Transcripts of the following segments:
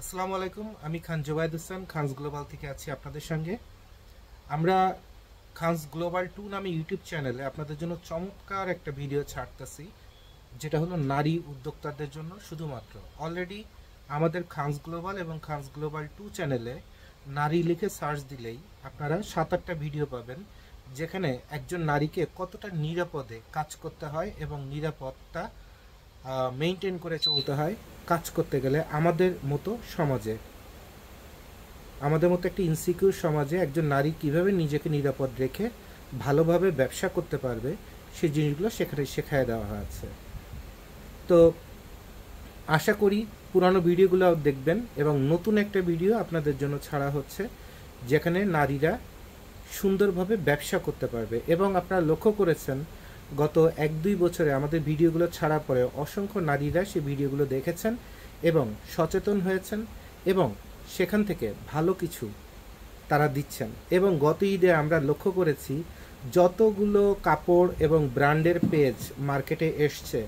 আসসালামু আলাইকুম। আমি খান জোবায়েদ হোসেন খানস গ্লোবাল থেকে আছি আপনাদের সঙ্গে। আমরা খানস গ্লোবাল 2 নামে ইউটিউব চ্যানেলে আপনাদের জন্য চমৎকার একটা ভিডিও ছাড়তেছি, যেটা হলো নারী উদ্যোক্তাদের জন্য শুধুমাত্র। অলরেডি আমাদের খানস গ্লোবাল এবং খানস গ্লোবাল 2 চ্যানেলে নারী লিখে সার্চ দিলেই আপনারা 7-8টা ভিডিও পাবেন, যেখানে একজন নারীকে কতটা নিরাপদে কাজ করতে হয় এবং নিরাপত্তা মেনটেন করে চলতে হয় কাজ করতে গেলে আমাদের মতো সমাজে। আমাদের মতো একটি ইনসিকিউর সমাজে একজন নারী কিভাবে নিজেকে নিরাপদ রেখে ভালোভাবে ব্যবসা করতে পারবে সেই জিনিসগুলো সেখানে শেখায় দেওয়া হয়েছে। তো আশা করি পুরানো ভিডিওগুলো দেখবেন এবং নতুন একটা ভিডিও আপনাদের জন্য ছাড়া হচ্ছে, যেখানে নারীরা সুন্দরভাবে ব্যবসা করতে পারবে। এবং আপনারা লক্ষ্য করেছেন গত 1-2 বছরে আমাদের ভিডিওগুলো ছাড়ার পরে অসংখ্য নারীরা সেই ভিডিওগুলো দেখেছেন এবং সচেতন হয়েছেন এবং সেখান থেকে ভালো কিছু তারা দিচ্ছেন। এবং গত ঈদে আমরা লক্ষ্য করেছি যতগুলো কাপড় এবং ব্র্যান্ডের পেজ মার্কেটে এসছে,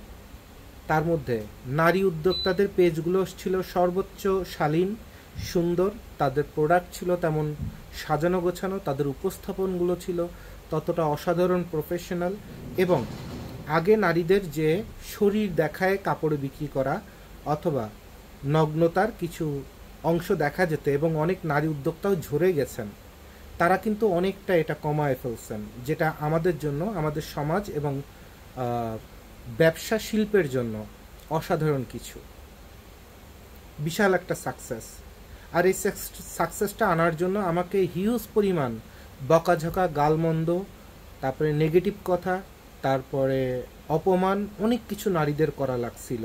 তার মধ্যে নারী উদ্যোক্তাদের পেজগুলো ছিল সর্বোচ্চ শালীন, সুন্দর। তাদের প্রোডাক্ট ছিল তেমন সাজানো গোছানো, তাদের উপস্থাপনগুলো ছিল ততটা অসাধারণ প্রফেশনাল। এবং আগে নারীদের যে শরীর দেখায় কাপড় বিক্রি করা অথবা নগ্নতার কিছু অংশ দেখা যেত এবং অনেক নারী উদ্যোক্তাও ঝরে গেছেন, তারা কিন্তু অনেকটা এটা কমায় ফেলছেন, যেটা আমাদের জন্য, আমাদের সমাজ এবং ব্যবসা শিল্পের জন্য অসাধারণ কিছু, বিশাল একটা সাকসেস। আর এই সাকসেসটা আনার জন্য আমাকে হিউজ পরিমাণ বকাঝকা, গালমন্দ, তারপরে নেগেটিভ কথা, তারপরে অপমান, অনেক কিছু নারীদের করা লাগছিল।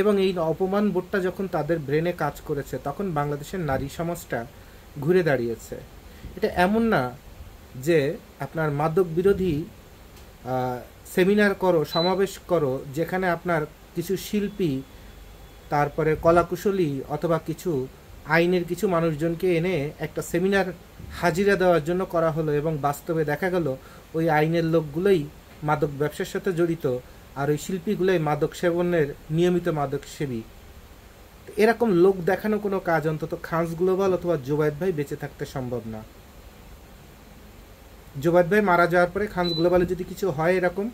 এবং এই অপমান বোধটা যখন তাদের ব্রেনে কাজ করেছে, তখন বাংলাদেশের নারী সমাজটা ঘুরে দাঁড়িয়েছে। এটা এমন না যে আপনার মাদক বিরোধী সেমিনার করো, সমাবেশ করো, যেখানে আপনার কিছু শিল্পী, তারপরে কলাকুশলী অথবা কিছু আইনের কিছু মানুষজনকে এনে একটা সেমিনার হাজিরা দেওয়ার জন্য করা হলো এবং বাস্তবে দেখা গেল ওই আইনের লোকগুলোই মাদক ব্যবসার সাথে জড়িত, আর ওই শিল্পীগুলোই মাদক সেবনের নিয়মিত মাদক সেবী। এরকম লোক দেখানো কোনো কাজ অন্তত খানস গ্লোবাল অথবা জোবায়েদ ভাই বেঁচে থাকতে সম্ভব না। জোবায়েদ ভাই মারা যাওয়ার পরে খানস গ্লোবালে যদি কিছু হয় এরকম,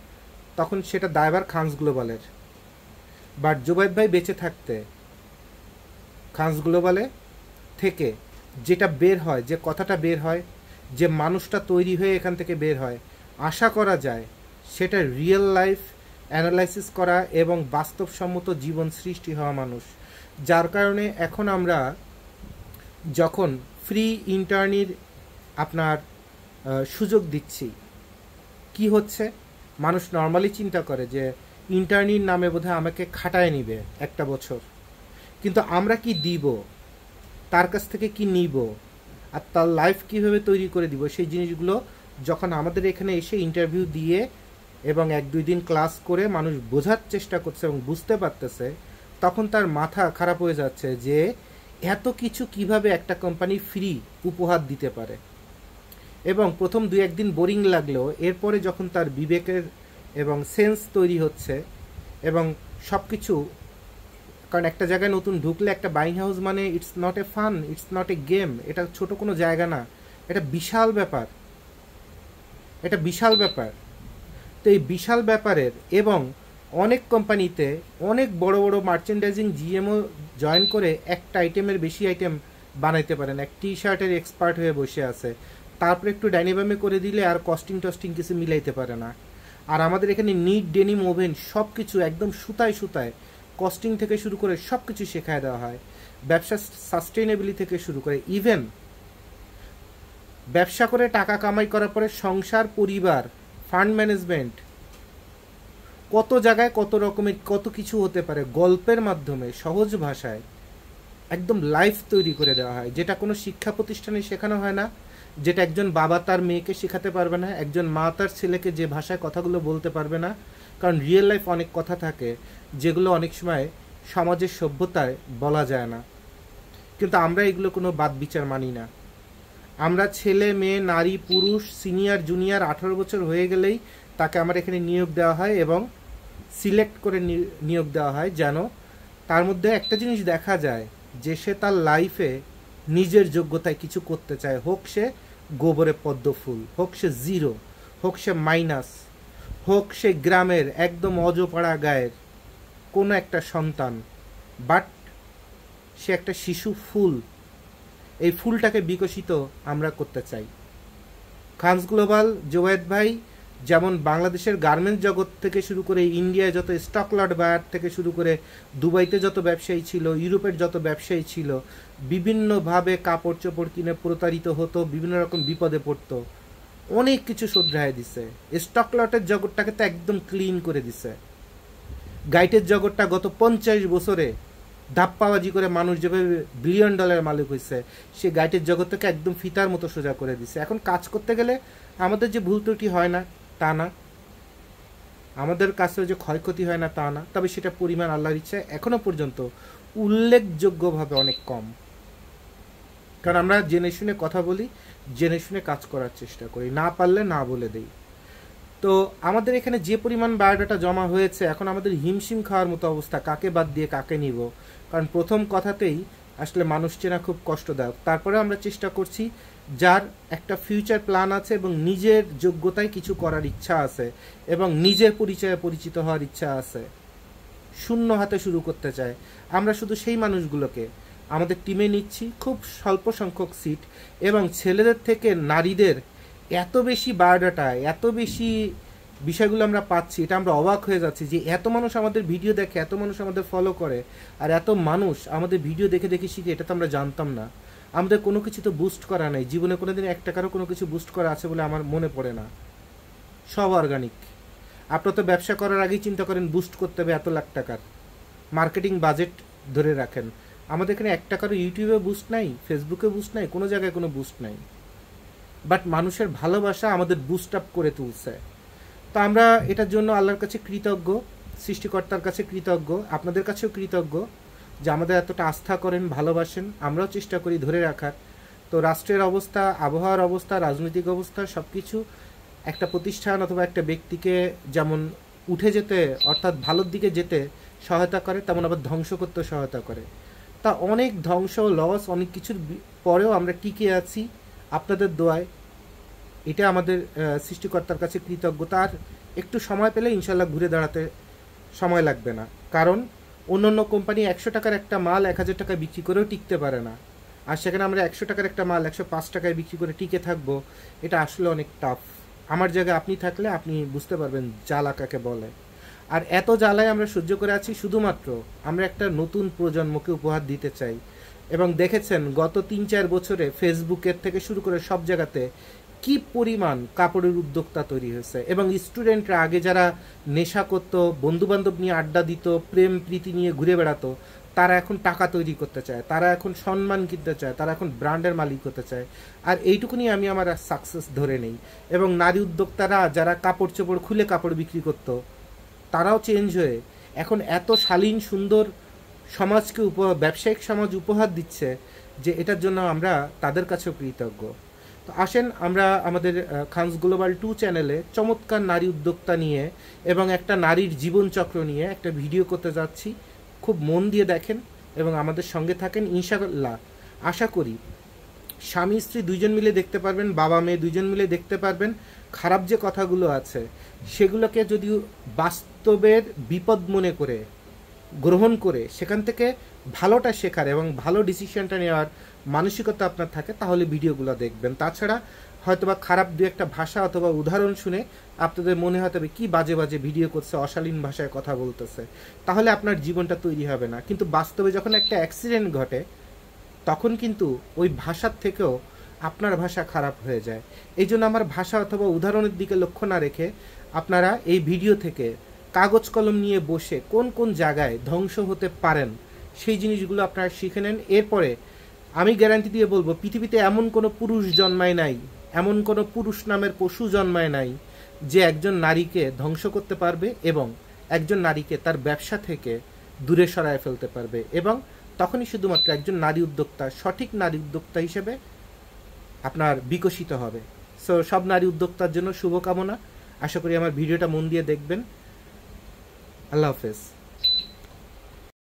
তখন সেটা দায়ভার খানস গ্লোবালের। বাট জোবায়েদ ভাই বেঁচে থাকতে খানস গ্লোবালে থেকে যেটা বের হয়, যে কথাটা বের হয়, যে মানুষটা তৈরি হয়ে এখান থেকে বের হয়, আশা করা যায় সেটা রিয়েল লাইফ অ্যানালাইসিস করা এবং বাস্তবসম্মত জীবন সৃষ্টি হওয়া মানুষ। যার কারণে এখন আমরা যখন ফ্রি ইন্টার্নির আপনার সুযোগ দিচ্ছি, কি হচ্ছে, মানুষ নর্মালি চিন্তা করে যে ইন্টার্নির নামে বোধহয় আমাকে খাটায় নিবে একটা বছর, কিন্তু আমরা কি দিব, তার কাছ থেকে কি নিব, আর তার লাইফ কীভাবে তৈরি করে দিব, সেই জিনিসগুলো যখন আমাদের এখানে এসে ইন্টারভিউ দিয়ে এবং 1-2 দিন ক্লাস করে মানুষ বোঝার চেষ্টা করছে এবং বুঝতে পারতেছে, তখন তার মাথা খারাপ হয়ে যাচ্ছে যে এত কিছু কিভাবে একটা কোম্পানি ফ্রি উপহার দিতে পারে। এবং প্রথম 2-1 দিন বোরিং লাগলেও এরপরে যখন তার বিবেকের এবং সেন্স তৈরি হচ্ছে এবং সব কিছু, কারণ একটা জায়গায় নতুন ঢুকলে একটা বাইং হাউস মানে it's not a fun, it's not a game, এটা ছোট কোনো জায়গা না, এটা বিশাল ব্যাপার, এটা বিশাল ব্যাপার। তো এই বিশাল ব্যাপারের এবং অনেক কোম্পানিতে অনেক বড় বড় মার্চেন্ডাইজিং জিএমও জয়েন করে একটা আইটেমের বেশি আইটেম বানাইতে পারেন, এক টি শার্টের এক্সপার্ট হয়ে বসে আছে, তারপরে একটু ডাইনামামে করে দিলে আর কস্টিং টস্টিং কিছু মিলাইতে পারে না। আর আমাদের এখানে নিট, ডেনিম, ওভেন সব কিছু একদম সুতায় সুতায়, কস্টিং থেকে শুরু করে সব কিছু শেখায় দেওয়া হয়, ব্যবসা সাস্টেইনেবিলিটি থেকে শুরু করে, ইভেন ব্যবসা করে টাকা কামাই করার পরে সংসার, পরিবার, ফান্ড ম্যানেজমেন্ট, কত জায়গায় কত রকমের কত কিছু হতে পারে গল্পের মাধ্যমে সহজ ভাষায় একদম লাইফ তৈরি করে দেওয়া হয়, যেটা কোনো শিক্ষা প্রতিষ্ঠানে শেখানো হয় না, যেটা একজন বাবা তার মেয়েকে শেখাতে পারবে না, একজন মা তার ছেলেকে যে ভাষায় কথাগুলো বলতে পারবে না। কারণ রিয়েল লাইফ অনেক কথা থাকে যেগুলো অনেক সময় সমাজের সভ্যতায় বলা যায় না, কিন্তু আমরা এগুলো কোনো বাদ বিচার মানি না। আমরা ছেলে, মেয়ে, নারী, পুরুষ, সিনিয়র, জুনিয়র 18 বছর হয়ে গেলেই তাকে আমার এখানে নিয়োগ দেওয়া হয় এবং সিলেক্ট করে নিয়োগ দেওয়া হয়, যেন তার মধ্যে একটা জিনিস দেখা যায় যে সে তার লাইফে নিজের যোগ্যতায় কিছু করতে চায়, হোক সে গোবরে পদ্ম ফুল, হোক সে জিরো, হোক সে মাইনাস, হোক সে গ্রামের একদম অজপাড়া গায়ের কোনো একটা সন্তান, বাট সে একটা শিশু ফুল। এই ফুলটাকে বিকশিত আমরা করতে চাই। খানস গ্লোবাল জোয়েদ ভাই যেমন বাংলাদেশের গার্মেন্টস জগৎ থেকে শুরু করে ইন্ডিয়ায় যত স্টক লট বায়ার থেকে শুরু করে দুবাইতে যত ব্যবসায়ী ছিল, ইউরোপের যত ব্যবসায়ী ছিল, বিভিন্নভাবে কাপড় চোপড় কিনে প্রতারিত হতো, বিভিন্ন রকম বিপদে পড়তো, অনেক কিছু শুধরায় দিছে। স্টক লটের জগৎটাকে তো একদম ক্লিন করে দিছে। গাইটের জগৎটা গত 50 বছরে ধাপ্পাবাজি করে মানুষ যেভাবে $বিলিয়ন মালিক হয়েছে, সে গাইটের জগৎটাকে একদম ফিতার মতো সোজা করে দিছে। এখন কাজ করতে গেলে আমাদের যে ভুল ত্রুটি হয় না তা না, আমাদের কাছেও যে ক্ষয়ক্ষতি হয় না তা না, তবে সেটা পরিমাণ আল্লাহর ইচ্ছায় এখনো পর্যন্ত উল্লেখযোগ্যভাবে অনেক কম। কারণ আমরা জেনে শুনে কথা বলি, জেনে শুনে কাজ করার চেষ্টা করি, না পারলে না বলে দেই। তো আমাদের এখানে যে পরিমাণ বায়োডাটা জমা হয়েছে, এখন আমাদের হিমশিম খাওয়ার মতো অবস্থা, কাকে বাদ দিয়ে কাকে নিব। কারণ প্রথম কথাতেই আসলে মানুষ চেনা খুব কষ্টদায়ক। তারপরে আমরা চেষ্টা করছি যার একটা ফিউচার প্ল্যান আছে এবং নিজের যোগ্যতায় কিছু করার ইচ্ছা আছে এবং নিজের পরিচয়ে পরিচিত হওয়ার ইচ্ছা আছে, শূন্য হাতে শুরু করতে চায়, আমরা শুধু সেই মানুষগুলোকে আমাদের টিমে নিচ্ছি। খুব স্বল্প সংখ্যক সিট, এবং ছেলেদের থেকে নারীদের এত বেশি বায়োডাটা, এত বেশি বিষয়গুলো আমরা পাচ্ছি, এটা আমরা অবাক হয়ে যাচ্ছি যে এত মানুষ আমাদের ভিডিও দেখে, এত মানুষ আমাদের ফলো করে, আর এত মানুষ আমাদের ভিডিও দেখে দেখে শিখে, এটা তো আমরা জানতাম না। আমাদের কোনো কিছু তো বুস্ট করা নেই, জীবনে কোনোদিন 1 টাকারও কোনো কিছু বুস্ট করা আছে বলে আমার মনে পড়ে না, সব অর্গানিক। আপনারা তো ব্যবসা করার আগেই চিন্তা করেন বুস্ট করতে হবে এত লাখ টাকার, মার্কেটিং বাজেট ধরে রাখেন। আমাদের এখানে 1 টাকারও ইউটিউবে বুস্ট নাই, ফেসবুকে বুস্ট নাই, কোনো জায়গায় কোনো বুস্ট নাই, বাট মানুষের ভালোবাসা আমাদের বুস্ট আপ করে তুলছে। তো আমরা এটার জন্য আল্লাহর কাছে কৃতজ্ঞ, সৃষ্টিকর্তার কাছে কৃতজ্ঞ, আপনাদের কাছেও কৃতজ্ঞ যে আমাদের এতটা আস্থা করেন, ভালোবাসেন। আমরাও চেষ্টা করি ধরে রাখার। তো রাষ্ট্রের অবস্থা, আবহাওয়ার অবস্থা, রাজনৈতিক অবস্থা সব কিছু একটা প্রতিষ্ঠান অথবা একটা ব্যক্তিকে যেমন উঠে যেতে, অর্থাৎ ভালোর দিকে যেতে সহায়তা করে, তেমন আবার ধ্বংস করতে সহায়তা করে। তা অনেক ধ্বংস, লস, অনেক কিছুর পরেও আমরা টিকে আছি আপনাদের দোয়ায়। এটা আমাদের সৃষ্টিকর্তার কাছে কৃতজ্ঞতা। আর একটু সময় পেলে ইনশাল্লাহ ঘুরে দাঁড়াতে সময় লাগবে না। কারণ অন্য কোম্পানি 100 টাকার একটা মাল 1000 টাকায় বিক্রি করেও টিকতে পারে না, আর সেখানে আমরা 100 টাকার একটা মাল 105 টাকায় বিক্রি করে টিকে থাকবো, এটা আসলে অনেক টাফ। আমার জায়গায় আপনি থাকলে আপনি বুঝতে পারবেন জ্বালা কাকে বলে। আর এত জ্বালায় আমরা সহ্য করে আছি শুধুমাত্র আমরা একটা নতুন প্রজন্মকে উপহার দিতে চাই। এবং দেখেছেন গত 3-4 বছরে ফেসবুকের থেকে শুরু করে সব জায়গাতে কি পরিমাণ কাপড়ের উদ্যোক্তা তৈরি হয়েছে। এবং স্টুডেন্টরা আগে যারা নেশা করতো, বন্ধুবান্ধব নিয়ে আড্ডা দিত, প্রেম প্রীতি নিয়ে ঘুরে বেড়াতো, তারা এখন টাকা তৈরি করতে চায়, তারা এখন সম্মান কিনতে চায়, তারা এখন ব্র্যান্ডের মালিক হতে চায়। আর এইটুকুনি আমি আমার সাকসেস ধরে নেই। এবং নারী উদ্যোক্তারা যারা কাপড় চোপড় খুলে কাপড় বিক্রি করতো, তারাও চেঞ্জ হয়ে এখন এত শালীন সুন্দর সমাজকে ব্যবসায়িক সমাজ উপহার দিচ্ছে যে এটার জন্য আমরা তাদের কাছেও কৃতজ্ঞ। তো আসেন আমরা আমাদের খানস গ্লোবাল 2 চ্যানেলে চমৎকার নারী উদ্যোক্তা নিয়ে এবং একটা নারীর জীবনচক্র নিয়ে একটা ভিডিও করতে যাচ্ছি। খুব মন দিয়ে দেখেন এবং আমাদের সঙ্গে থাকেন। ইনশাআল্লাহ আশা করি স্বামী স্ত্রী দুইজন মিলে দেখতে পারবেন, বাবা মেয়ে দুইজন মিলে দেখতে পারবেন। খারাপ যে কথাগুলো আছে সেগুলোকে যদি বাস্তবের বিপদ মনে করে গ্রহণ করে সেখান থেকে ভালোটা শেখার এবং ভালো ডিসিশনটা নেওয়ার মানসিকতা আপনার থাকে, তাহলে ভিডিওগুলো দেখবেন। তাছাড়া হয়তোবা খারাপ দু একটা ভাষা অথবা উদাহরণ শুনে আপনাদের মনে হতে হবে কি বাজে বাজে ভিডিও করছে, অশালীন ভাষায় কথা বলতেছে, তাহলে আপনার জীবনটা তৈরি হবে না। কিন্তু বাস্তবে যখন একটা অ্যাক্সিডেন্ট ঘটে তখন কিন্তু ওই ভাষার থেকেও আপনার ভাষা খারাপ হয়ে যায়। এই জন্য আমার ভাষা অথবা উদাহরণের দিকে লক্ষ্য না রেখে আপনারা এই ভিডিও থেকে কাগজ কলম নিয়ে বসে কোন কোন জায়গায় ধ্বংস হতে পারেন সেই জিনিসগুলো আপনারা শিখে নেন। এরপরে আমি গ্যারান্টি দিয়ে বলবো পৃথিবীতে এমন কোনো পুরুষ জন্মায় নাই, এমন কোনো পুরুষ নামের পশু জন্মায় নাই যে একজন নারীকে ধ্বংস করতে পারবে এবং একজন নারীকে তার ব্যবসা থেকে দূরে সরায় ফেলতে পারবে। এবং তখনই শুধুমাত্র একজন নারী উদ্যোক্তা সঠিক নারী উদ্যোক্তা হিসেবে আপনার বিকশিত হবে। সো সব নারী উদ্যোক্তার জন্য শুভকামনা। আশা করি আমার ভিডিওটা মন দিয়ে দেখবেন। আল্লাহ হাফেজ।